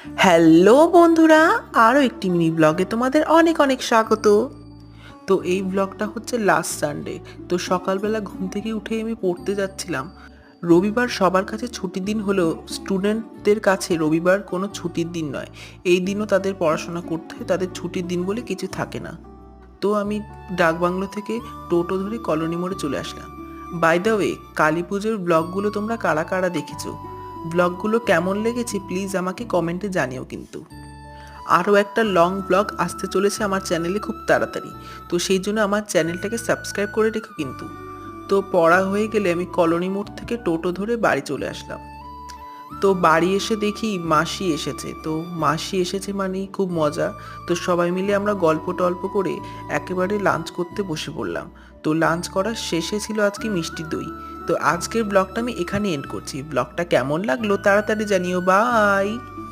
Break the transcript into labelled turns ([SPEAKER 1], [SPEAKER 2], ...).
[SPEAKER 1] Hello বন্ধুরা, আরও একটি মিনি ব্লগে তোমাদের অনেক অনেক স্বাগত। তো এই ব্লগটা হচ্ছে লাস্ট সানডে। তো সকালবেলা ঘুম থেকে উঠে আমি পড়তে যাচ্ছিলাম। রবিবার সবার কাছে ছুটির দিন হলেও স্টুডেন্টদের কাছে রবিবার কোনো ছুটির দিন নয়। এই দিনও তাদের পড়াশোনা করতে হয়, তাদের ছুটির দিন বলে কিছু থাকে না। তো আমি ডাকবাংলো থেকে টোটো ধরে কলোনি মোড়ে চলে আসলাম। বাই দ্য ওয়ে, কালী পুজোর ব্লগগুলো তোমরা কারা কারা দেখেছো? ব্লগগুলো কেমন লেগেছে প্লিজ আমাকে কমেন্টে জানিও কিন্তু। আরও একটা লং ব্লগ আসতে চলেছে আমার চ্যানেলে খুব তাড়াতাড়ি। তো সেই জন্য আমার চ্যানেলটাকে সাবস্ক্রাইব করে রেখো কিন্তু। তো পড়া হয়ে গেলে আমি কলোনি মোড় থেকে টোটো ধরে বাড়ি চলে আসলাম। তো বাড়ি এসে দেখি মাসি এসেছে। তো মাসি এসেছে মানেই খুব মজা। তো সবাই মিলে আমরা গল্প টল্প করে একেবারে লাঞ্চ করতে বসে পড়লাম। তো লাঞ্চ করার শেষে ছিল আজকে মিষ্টি দই। তো আজকের ব্লগটা আমি এখানে এন্ড করছি। ব্লগটা কেমন লাগলো তাড়াতাড়ি জানিও। বাই।